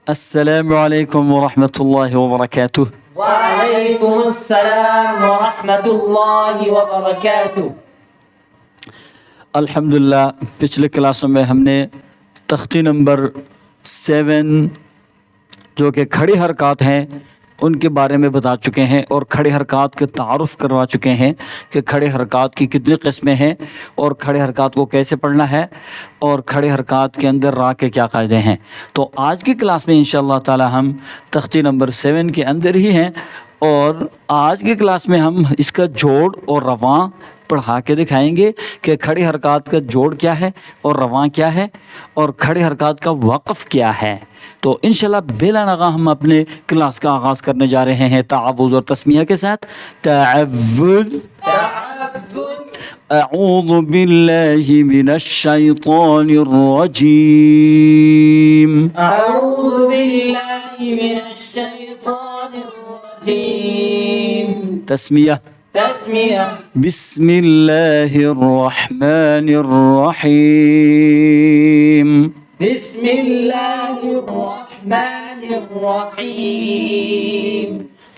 السلام علیکم ورحمۃ اللہ وبرکاتہ۔ وعلیکم السلام ورحمۃ اللہ وبرکاتہ۔ الحمدللہ پچھلے کلاسوں میں ہم نے تختی نمبر 7 جو کہ کھڑی حرکات ہیں ان کے بارے میں بتا چکے ہیں اور کھڑی حرکات کے تعارف کروا چکے ہیں کہ کھڑی حرکات کی کتنی قسمیں ہیں اور کھڑی حرکات کو کیسے پڑھنا ہے اور کھڑی حرکات کے اندر را کے کیا قاعدے ہیں۔ تو آج کی کلاس میں انشاءاللہ تعالی ہم تختی نمبر 7 کے اندر ہی ہیں اور آج کی کلاس میں ہم اس کا جوڑ اور رواں پڑھا کے دکھائیں گے کہ کھڑی حرکات کا جوڑ کیا ہے اور رواں کیا ہے اور کھڑی حرکات کا وقف کیا ہے۔ تو انشاءاللہ بلا نغہ ہم اپنے کلاس کا آغاز کرنے جا رہے ہیں تعوذ اور تسمیہ کے ساتھ۔ تعوذ، اعوذ باللہ من الشیطان الرجیم، اعوذ باللہ من الشیطان الرجیم۔ تسمیہ، تسمیہ، بسم اللہ الرحمن الرحیم، بسم اللہ الرحمن الرحیم۔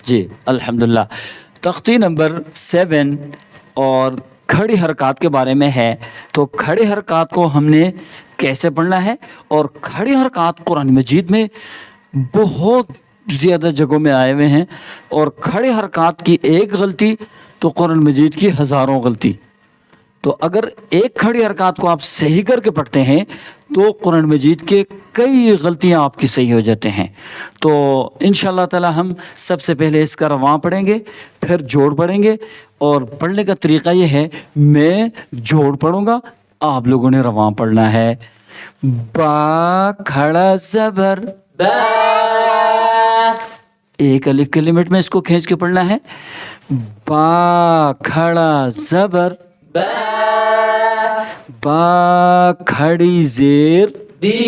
جی الحمدللہ۔ تختی نمبر 7 اور کھڑی حرکات کے بارے میں ہے۔ تو کھڑی حرکات کو ہم نے کیسے پڑھنا ہے اور کھڑی حرکات قرآن مجید میں بہت زیادہ جگہوں میں آئے ہوئے ہیں اور کھڑی حرکات کی ایک غلطی تو قرآن مجید کی ہزاروں غلطی۔ تو اگر ایک کھڑی حرکات کو آپ صحیح کر کے پڑھتے ہیں تو قرآن مجید کے کئی غلطیاں آپ کی صحیح ہو جاتے ہیں۔ تو انشاءاللہ تعالی ہم سب سے پہلے اس کا رواں پڑھیں گے، پھر جوڑ پڑھیں گے اور پڑھنے کا طریقہ یہ ہے میں جوڑ پڑھوں گا، آپ لوگوں نے رواں پڑھنا ہے۔ با کھڑا زبر، با، ایک الف کے لمٹ میں اس کو کھینچ کے پڑھنا ہے۔ با کھڑا زبر، با، با کھڑی زیر، بی،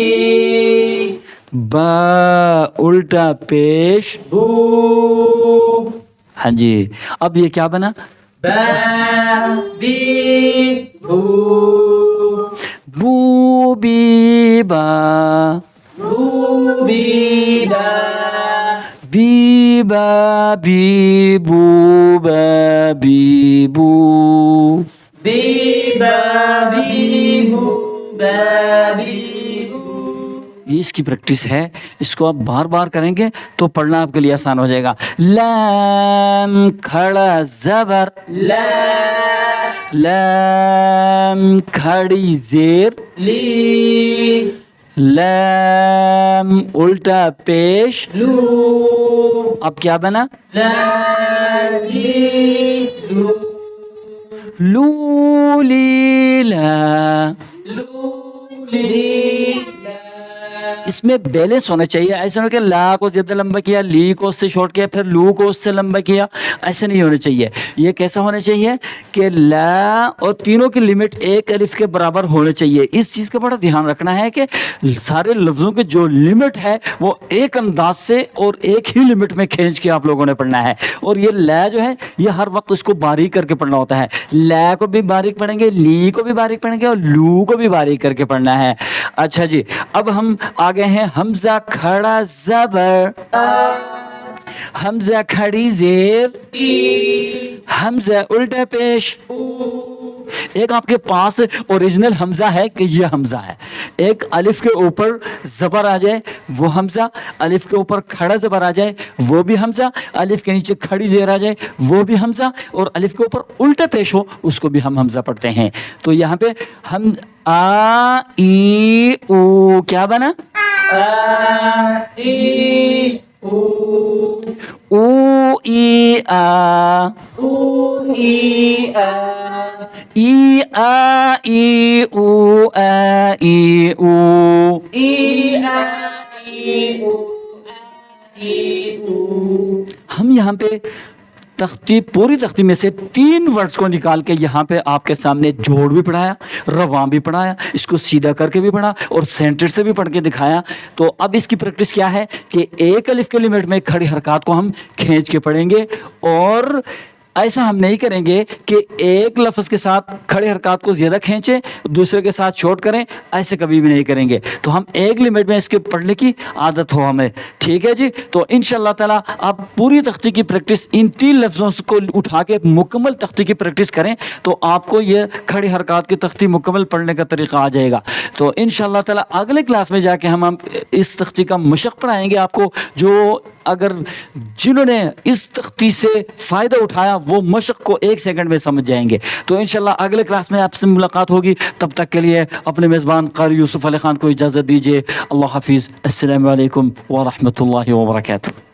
با الٹا پیش، بو، ہاں جی اب یہ کیا بنا؟ با، بی، بو، بو بی با، بو، بی، با، بی با بی بو با بی بو۔ بی، با، بی، بو، با، بی، بو۔ یہ اس کی پریکٹس ہے، اس کو آپ بار بار کریں گے تو پڑھنا آپ کے لیے آسان ہو جائے گا۔ لام کھڑا زبر، لا، لام کھڑی زیر، لی، لام الٹا پیش، لو، اب کیا بنا؟ لا، لی، لو، لو لی لا۔ لو، لی، لا۔ اس میں بیلنس ہونا چاہیے، ایسا نہیں کہ لا کو زیادہ لمبا کیا، لی کو اس سے شارٹ کیا، پھر لو کو اس سے لمبا کیا، ایسے نہیں ہونا چاہیے۔ یہ کیسا ہونا چاہیے کہ لا اور تینوں کی لمٹ ایک الف کے برابر ہونے چاہیے۔ اس چیز کا بڑا دھیان رکھنا ہے کہ سارے لفظوں کے جو لمٹ ہے وہ ایک انداز سے اور ایک ہی لمٹ میں کھینچ کے آپ لوگوں نے پڑھنا ہے۔ اور یہ لا جو ہے یہ ہر وقت اس کو باریک کر کے پڑھنا ہوتا ہے۔ لا کو بھی باریک پڑھیں گے، لی کو بھی باریک پڑھیں گے اور لو کو بھی باریک کر کے پڑھنا ہے۔ اچھا جی اب ہم آگے ہیں حمزہ کھڑا زبر، حمزہ کھڑی زیر، حمزہ الٹا پیش۔ ایک آپ کے پاس اوریجنل حمزہ ہے کہ یہ حمزہ ہے، ایک الف کے اوپر زبر آ جائے وہ حمزہ، الف کے اوپر کھڑا زبر آ جائے وہ بھی حمزہ، الف کے نیچے کھڑی زیر آ جائے وہ بھی حمزہ اور الف کے اوپر الٹا پیش ہو اس کو بھی ہم حمزہ پڑھتے ہیں۔ تو یہاں پہ ہم آ ای او کیا بنا؟ آ، ای، او، او ای آ، او، ای، آ، ای آ ای او آ ای او۔ ای، آ، ای، او، آ، ای، او۔ ہم یہاں پہ پوری تختی میں سے 3 ورڈز کو نکال کے یہاں پہ آپ کے سامنے جوڑ بھی پڑھایا، رواں بھی پڑھایا، اس کو سیدھا کر کے بھی پڑھا اور سینٹر سے بھی پڑھ کے دکھایا۔ تو اب اس کی پریکٹس کیا ہے کہ ایک الف کے لمٹ میں کھڑی حرکات کو ہم کھینچ کے پڑھیں گے اور ایسا ہم نہیں کریں گے کہ ایک لفظ کے ساتھ کھڑے حرکات کو زیادہ کھینچیں دوسرے کے ساتھ شارٹ کریں، ایسے کبھی بھی نہیں کریں گے. تو ہم ایک لمٹ میں اس کے پڑھنے کی عادت ہو ہمیں. ٹھیک ہے جی. تو انشاءاللہ تعالیٰ آپ پوری تختی کی پریکٹس ان 3 لفظوں کو اٹھا کے مکمل تختی کی پریکٹس کریں تو آپ کو یہ کھڑی حرکات کی تختی مکمل پڑھنے کا طریقہ آ جائے گا. تو انشاءاللہ تعالیٰ اگلے کلاس میں جا کے ہم اس تختی کا مشق پڑھائیں گے آپ کو. جو اگر جنہوں نے اس تختی سے فائدہ اٹھایا وہ مشق کو 1 سیکنڈ میں سمجھ جائیں گے. تو انشاءاللہ اگلے کلاس میں آپ سے ملاقات ہوگی. تب تک کے لیے اپنے میزبان قاری یوسف علی خان کو اجازت دیجیے. اللہ حافظ. السلام علیکم ورحمۃ اللہ وبرکاتہ.